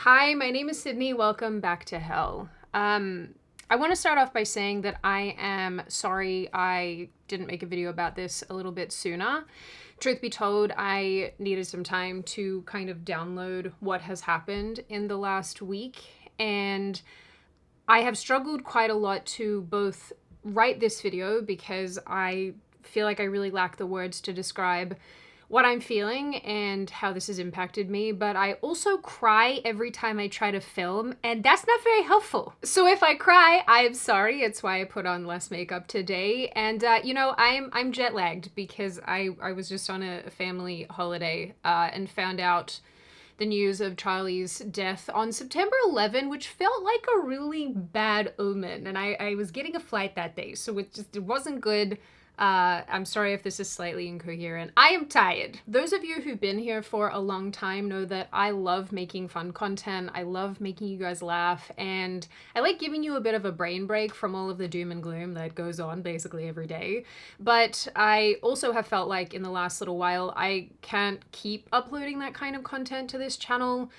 Hi, my name is Sydney. Welcome back to hell. I want to start off by saying that I am sorry I didn't make a video about this a little bit sooner. Truth be told, I needed some time to kind of download what has happened in the last week, and I have struggled quite a lot to both write this video because I feel like I really lack the words to describe what I'm feeling and how this has impacted me, but I also cry every time I try to film, and that's not very helpful. So if I cry, I'm sorry. It's why I put on less makeup today. And I'm jet lagged because I was just on a family holiday and found out the news of Charlie's death on September 11, which felt like a really bad omen. And I was getting a flight that day, so it wasn't good. I'm sorry if this is slightly incoherent. I am tired. Those of you who've been here for a long time know that I love making fun content. I love making you guys laugh, and I like giving you a bit of a brain break from all of the doom and gloom that goes on basically every day. But I also have felt like in the last little while, I can't keep uploading that kind of content to this channel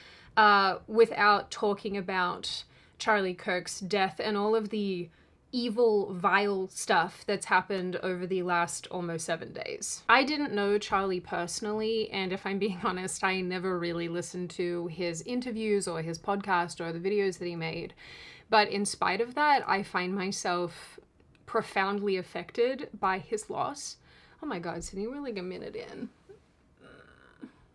without talking about Charlie Kirk's death and all of the evil, vile stuff that's happened over the last almost 7 days. I didn't know Charlie personally, and if I'm being honest, I never really listened to his interviews or his podcast or the videos that he made. But in spite of that, I find myself profoundly affected by his loss. Oh my god, Sydney, we're like a minute in.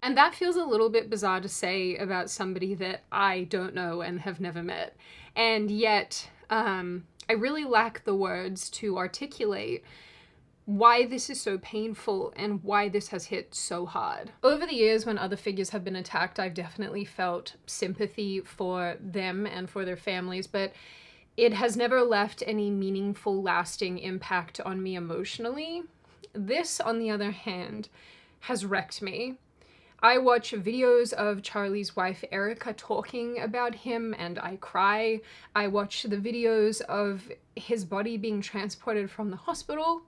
And that feels a little bit bizarre to say about somebody that I don't know and have never met. And yet, I really lack the words to articulate why this is so painful and why this has hit so hard. Over the years, when other figures have been attacked, I've definitely felt sympathy for them and for their families, but it has never left any meaningful, lasting impact on me emotionally. This, on the other hand, has wrecked me. I watch videos of Charlie's wife Erica talking about him and I cry. I watch the videos of his body being transported from the hospital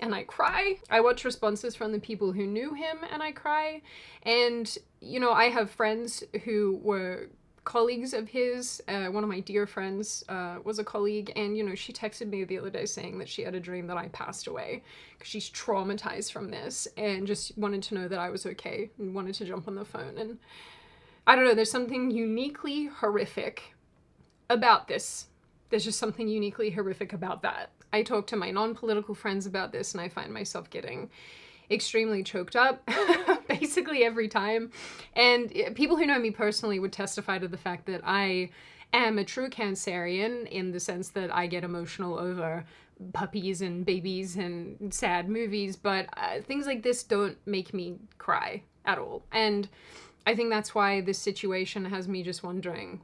and I cry. I watch responses from the people who knew him and I cry. And, you know, I have friends who were colleagues of his. One of my dear friends was a colleague, and you know, she texted me the other day saying that she had a dream that I passed away because she's traumatized from this and just wanted to know that I was okay and wanted to jump on the phone. And I don't know, there's something uniquely horrific about this. There's just something uniquely horrific about that. I talk to my non-political friends about this and I find myself getting extremely choked up basically every time. And people who know me personally would testify to the fact that I am a true Cancerian in the sense that I get emotional over puppies and babies and sad movies, but things like this don't make me cry at all. And I think that's why this situation has me just wondering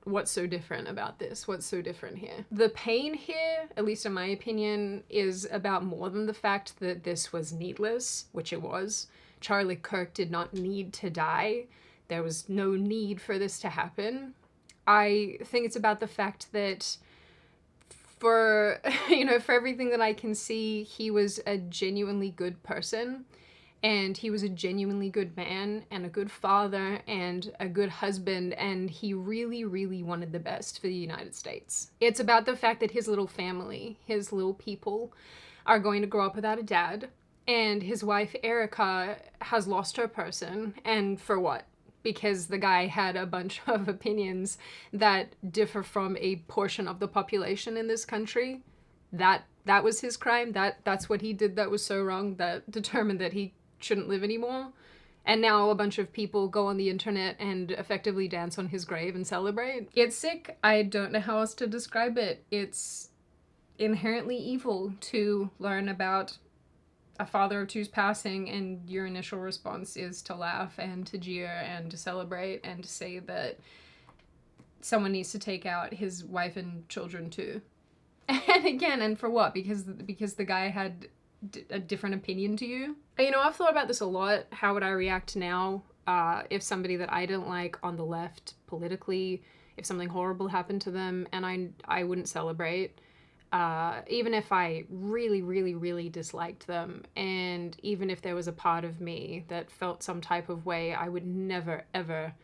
what's so different about this? What's so different here? The pain here, at least in my opinion, is about more than the fact that this was needless, which it was. Charlie Kirk did not need to die. There was no need for this to happen. I think it's about the fact that for everything that I can see, he was a genuinely good person. And he was a genuinely good man and a good father and a good husband, and he really, really wanted the best for the United States. It's about the fact that his little family, his little people, are going to grow up without a dad, and his wife Erica has lost her person, and for what? Because the guy had a bunch of opinions that differ from a portion of the population in this country. That was his crime. That's what he did that was so wrong, that determined that he shouldn't live anymore. And now a bunch of people go on the internet and effectively dance on his grave and celebrate. It's sick. I don't know how else to describe it. It's inherently evil to learn about a father of two's passing and your initial response is to laugh and to jeer and to celebrate and to say that someone needs to take out his wife and children too. And again, and for what? Because the guy had a different opinion to you? You know, I've thought about this a lot. How would I react now if somebody that I didn't like on the left politically, if something horrible happened to them and I wouldn't celebrate, even if I really, really, really disliked them, and even if there was a part of me that felt some type of way, I would never, ever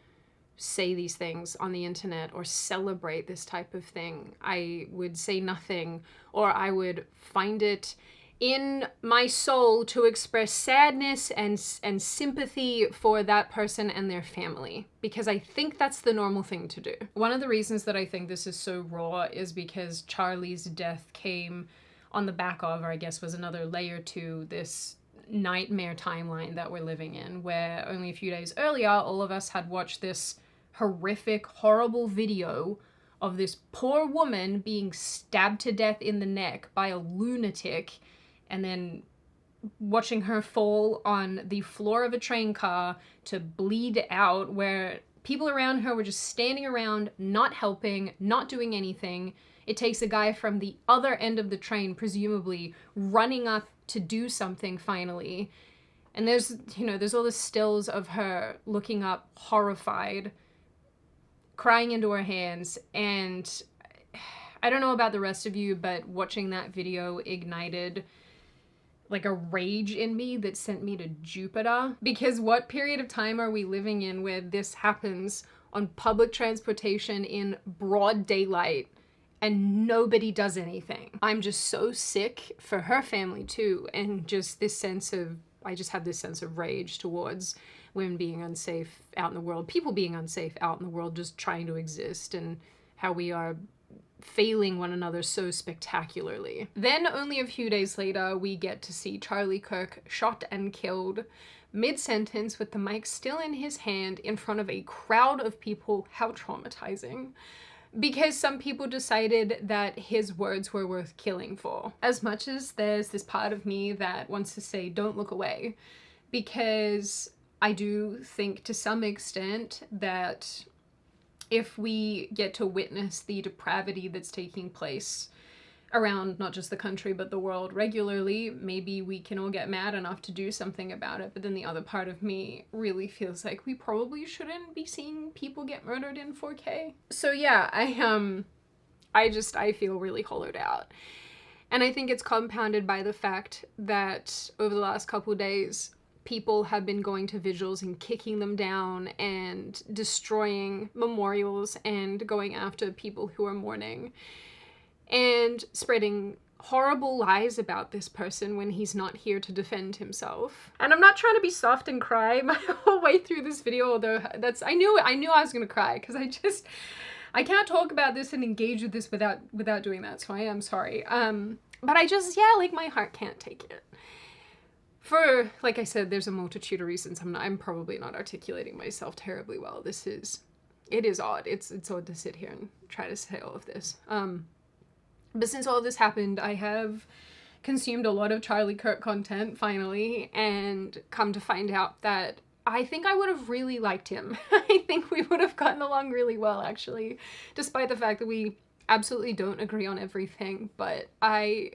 say these things on the internet or celebrate this type of thing. I would say nothing, or I would find it in my soul to express sadness and sympathy for that person and their family, because I think that's the normal thing to do. One of the reasons that I think this is so raw is because Charlie's death came on the back of, or I guess was another layer to, this nightmare timeline that we're living in, where only a few days earlier all of us had watched this horrific, horrible video of this poor woman being stabbed to death in the neck by a lunatic, and then watching her fall on the floor of a train car to bleed out, where people around her were just standing around, not helping, not doing anything. It takes a guy from the other end of the train, presumably, running up to do something finally. And there's all the stills of her looking up, horrified, crying into her hands. And I don't know about the rest of you, but watching that video ignited like a rage in me that sent me to Jupiter. Because what period of time are we living in where this happens on public transportation in broad daylight and nobody does anything? I'm just so sick for her family too, and just this sense of, I just have this sense of rage towards women being unsafe out in the world, people being unsafe out in the world, just trying to exist, and how we are failing one another so spectacularly. Then only a few days later, we get to see Charlie Kirk shot and killed mid-sentence with the mic still in his hand in front of a crowd of people. How traumatizing. Because some people decided that his words were worth killing for. As much as there's this part of me that wants to say, don't look away, because I do think to some extent that if we get to witness the depravity that's taking place around not just the country but the world regularly, maybe we can all get mad enough to do something about it. But then the other part of me really feels like we probably shouldn't be seeing people get murdered in 4K. So yeah, I feel really hollowed out. And I think it's compounded by the fact that over the last couple of days, people have been going to vigils and kicking them down and destroying memorials and going after people who are mourning and spreading horrible lies about this person when he's not here to defend himself. And I'm not trying to be soft and cry my whole way through this video, although I knew I was gonna cry, because I can't talk about this and engage with this without doing that, so I am sorry. But like my heart can't take it. For, like I said, there's a multitude of reasons. I'm probably not articulating myself terribly well. It is odd. It's odd to sit here and try to say all of this. But since all of this happened, I have consumed a lot of Charlie Kirk content, finally, and come to find out that I think I would have really liked him. I think we would have gotten along really well, actually, despite the fact that we absolutely don't agree on everything. But I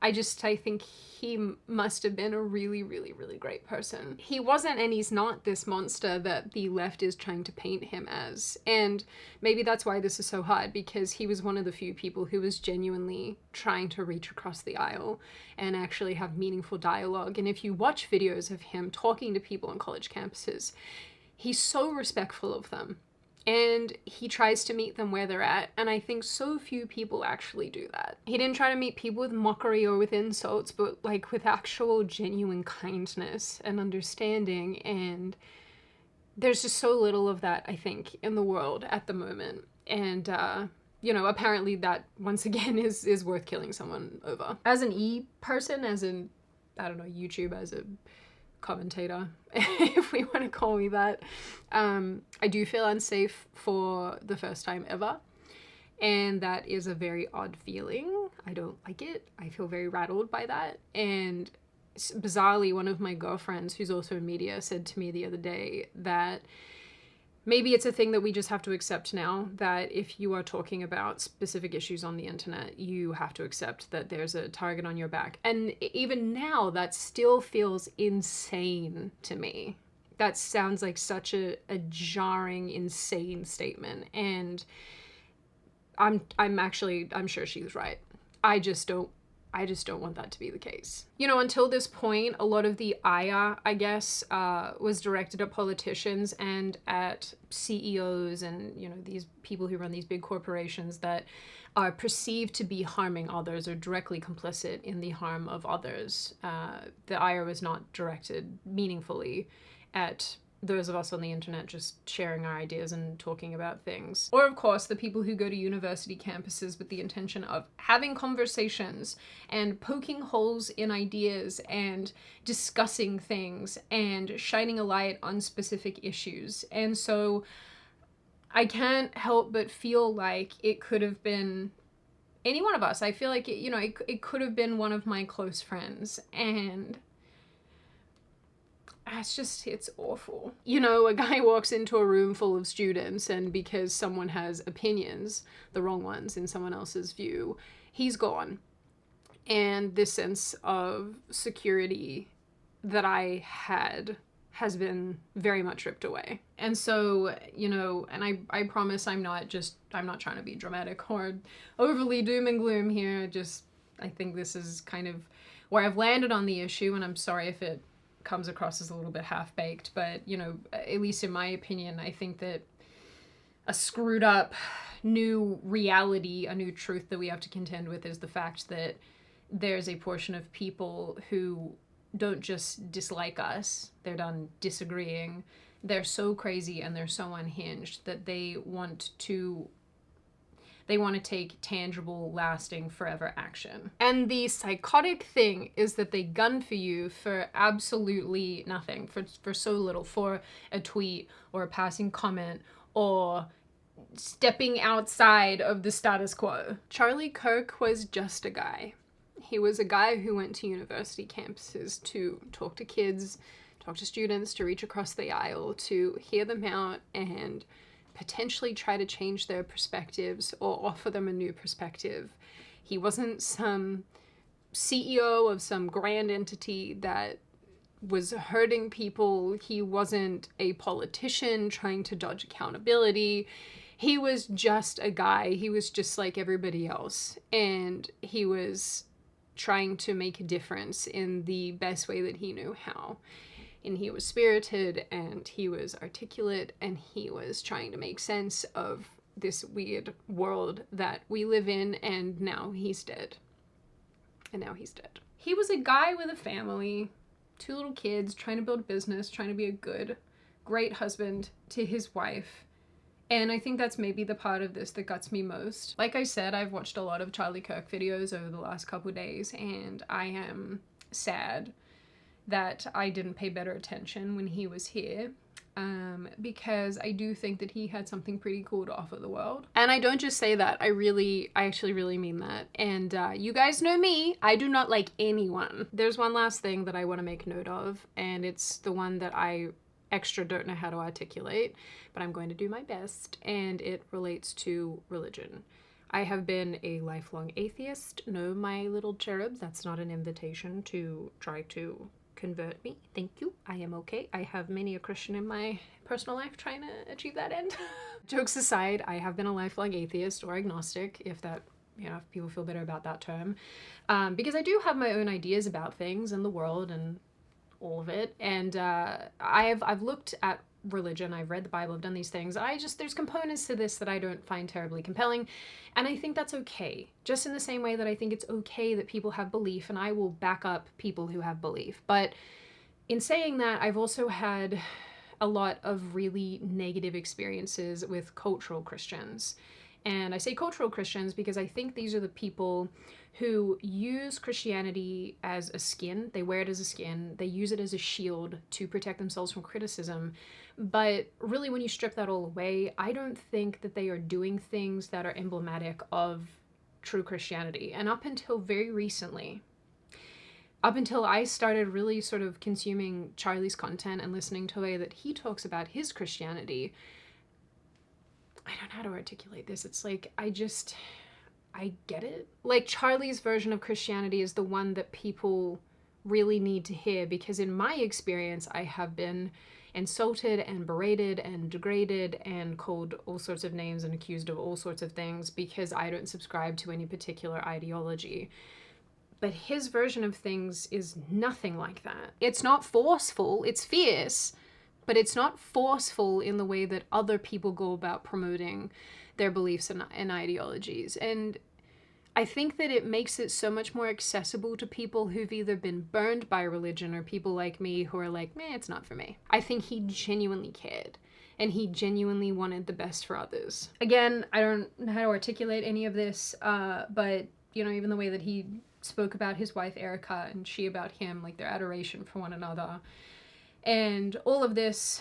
think he must have been a really, really, really great person. He wasn't, and he's not, this monster that the left is trying to paint him as. And maybe that's why this is so hard, because he was one of the few people who was genuinely trying to reach across the aisle and actually have meaningful dialogue. And if you watch videos of him talking to people on college campuses, he's so respectful of them. And he tries to meet them where they're at, and I think so few people actually do that. He didn't try to meet people with mockery or with insults, but like with actual genuine kindness and understanding, and there's just so little of that, I think, in the world at the moment. And apparently that, once again, is worth killing someone over. As an person, as in, I don't know, YouTube, as a commentator, if we want to call me that, I do feel unsafe for the first time ever, and that is a very odd feeling. I don't like it. I feel very rattled by that. And bizarrely, one of my girlfriends, who's also in media, said to me the other day that maybe it's a thing that we just have to accept now, that if you are talking about specific issues on the internet, you have to accept that there's a target on your back. And even now, that still feels insane to me. That sounds like such a jarring, insane statement. And I'm sure she's right. I just don't I just don't want that to be the case. You know, until this point, a lot of the ire, I guess, was directed at politicians and at CEOs and, you know, these people who run these big corporations that are perceived to be harming others or directly complicit in the harm of others. The ire was not directed meaningfully at those of us on the internet just sharing our ideas and talking about things. Or of course, the people who go to university campuses with the intention of having conversations and poking holes in ideas and discussing things and shining a light on specific issues. And so I can't help but feel like it could have been any one of us. I feel like, it could have been one of my close friends, and it's awful. You know, a guy walks into a room full of students, and because someone has opinions, the wrong ones in someone else's view, he's gone. And this sense of security that I had has been very much ripped away. And so, and I promise I'm not trying to be dramatic or overly doom and gloom here. I think this is kind of where I've landed on the issue, and I'm sorry if it comes across as a little bit half-baked, but at least in my opinion, I think that a screwed up new reality, a new truth that we have to contend with is the fact that there's a portion of people who don't just dislike us, they're done disagreeing. They're so crazy and they're so unhinged that they want to take tangible, lasting, forever action. And the psychotic thing is that they gun for you for absolutely nothing, for so little, for a tweet or a passing comment or stepping outside of the status quo. Charlie Kirk was just a guy. He was a guy who went to university campuses to talk to kids, talk to students, to reach across the aisle, to hear them out and potentially try to change their perspectives or offer them a new perspective. He wasn't some CEO of some grand entity that was hurting people. He wasn't a politician trying to dodge accountability. He was just a guy. He was just like everybody else. And he was trying to make a difference in the best way that he knew how. And he was spirited, and he was articulate, and he was trying to make sense of this weird world that we live in, and now he's dead. He was a guy with a family, 2 little kids, trying to build a business, trying to be a good, great husband to his wife. And I think that's maybe the part of this that guts me most. Like I said, I've watched a lot of Charlie Kirk videos over the last couple days, and I am sad that I didn't pay better attention when he was here, because I do think that he had something pretty cool to offer the world. And I don't just say that, I actually really mean that. And you guys know me, I do not like anyone. There's one last thing that I want to make note of, and it's the one that I extra don't know how to articulate, but I'm going to do my best, and it relates to religion. I have been a lifelong atheist. No, my little cherubs, that's not an invitation to try to convert me. Thank you. I am okay. I have many a Christian in my personal life trying to achieve that end. Jokes aside, I have been a lifelong atheist or agnostic, if people feel better about that term, because I do have my own ideas about things and the world and all of it. And I've looked at religion, I've read the Bible, I've done these things. There's components to this that I don't find terribly compelling, and I think that's okay. Just in the same way that I think it's okay that people have belief, and I will back up people who have belief. But in saying that, I've also had a lot of really negative experiences with cultural Christians. And I say cultural Christians because I think these are the people who use Christianity as a skin. They wear it as a skin. They use it as a shield to protect themselves from criticism. But really, when you strip that all away, I don't think that they are doing things that are emblematic of true Christianity. And up until very recently, up until I started really sort of consuming Charlie's content and listening to the way that he talks about his Christianity, I don't know how to articulate this. It's like, I get it. Like, Charlie's version of Christianity is the one that people really need to hear, because in my experience, I have been insulted and berated and degraded and called all sorts of names and accused of all sorts of things because I don't subscribe to any particular ideology. But his version of things is nothing like that. It's not forceful, it's fierce, but it's not forceful in the way that other people go about promoting their beliefs and ideologies. And I think that it makes it so much more accessible to people who've either been burned by religion or people like me who are like, meh, it's not for me. I think he genuinely cared. And he genuinely wanted the best for others. Again, I don't know how to articulate any of this, but, you know, even the way that he spoke about his wife Erica and she about him, like their adoration for one another. And all of this,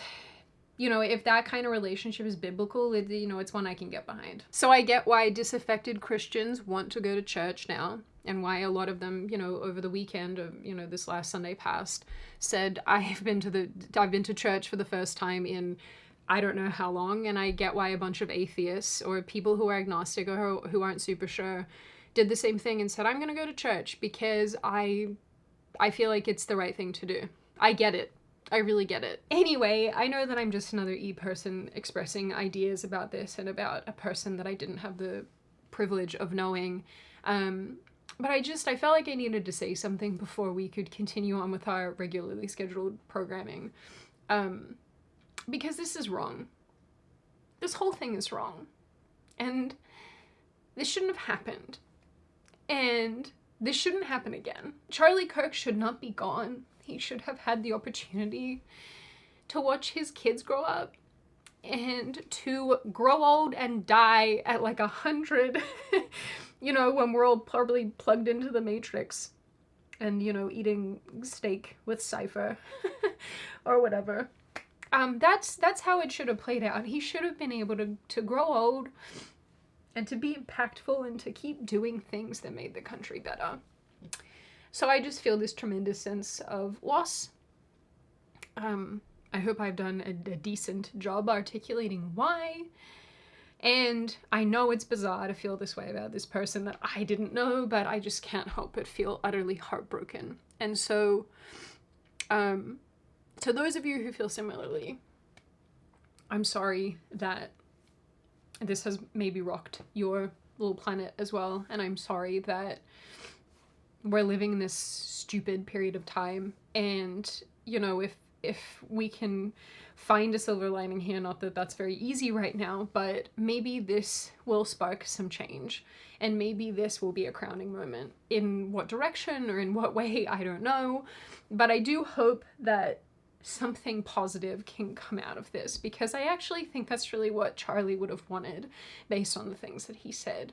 you know, if that kind of relationship is biblical, you know, it's one I can get behind. So I get why disaffected Christians want to go to church now, and why a lot of them, you know, over the weekend, or, you know, this last Sunday past, said, I've been to church for the first time in I don't know how long. And I get why a bunch of atheists or people who are agnostic or who aren't super sure did the same thing and said, I'm gonna go to church because I feel like it's the right thing to do. I get it. I really get it. Anyway, I know that I'm just another person expressing ideas about this and about a person that I didn't have the privilege of knowing. But I felt like I needed to say something before we could continue on with our regularly scheduled programming. Because this is wrong. This whole thing is wrong. And this shouldn't have happened. And this shouldn't happen again. Charlie Kirk should not be gone. He should have had the opportunity to watch his kids grow up and to grow old and die at like 100, you know, when we're all probably plugged into the Matrix and, you know, eating steak with Cypher or whatever. That's how it should have played out. He should have been able to grow old and to be impactful and to keep doing things that made the country better. So I just feel this tremendous sense of loss. I hope I've done a decent job articulating why. And I know it's bizarre to feel this way about this person that I didn't know, but I just can't help but feel utterly heartbroken. And so, to those of you who feel similarly, I'm sorry that this has maybe rocked your little planet as well. And I'm sorry that we're living in this stupid period of time. And, you know, if we can find a silver lining here, not that that's very easy right now, but maybe this will spark some change. And maybe this will be a crowning moment. In what direction or in what way, I don't know. But I do hope that something positive can come out of this, because I actually think that's really what Charlie would have wanted based on the things that he said.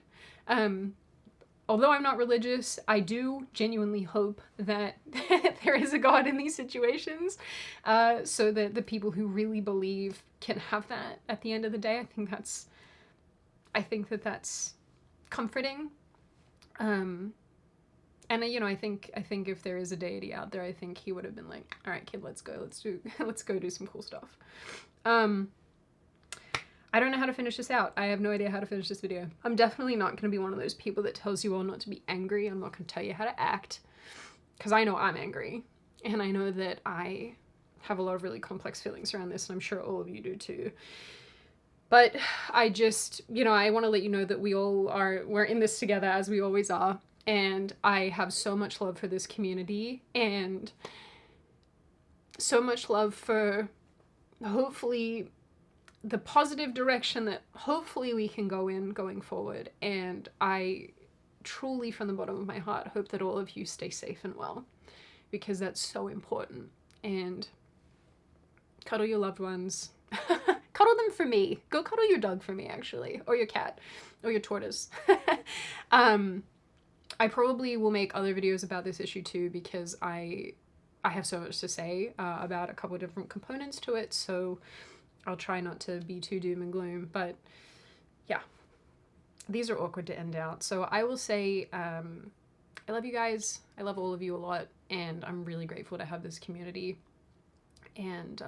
Although I'm not religious, I do genuinely hope that there is a God in these situations, so that the people who really believe can have that at the end of the day. I think that that's comforting. And you know, I think if there is a deity out there, I think he would have been like, all right, kid, let's go do some cool stuff. I don't know how to finish this out. I have no idea how to finish this video. I'm definitely not going to be one of those people that tells you all not to be angry. I'm not going to tell you how to act, because I know I'm angry, and I know that I have a lot of really complex feelings around this, and I'm sure all of you do too. But I just, you know, I want to let you know that we're in this together, as we always are. And I have so much love for this community, and so much love for hopefully the positive direction that hopefully we can go in going forward. And I truly, from the bottom of my heart, hope that all of you stay safe and well, because that's so important. And cuddle your loved ones. Cuddle them for me. Go cuddle your dog for me, actually, or your cat, or your tortoise. I probably will make other videos about this issue too, because I have so much to say about a couple of different components to it, so I'll try not to be too doom and gloom. But yeah, these are awkward to end out. So I will say I love you guys. I love all of you a lot, and I'm really grateful to have this community. And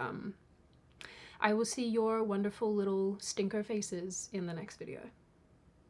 I will see your wonderful little stinker faces in the next video.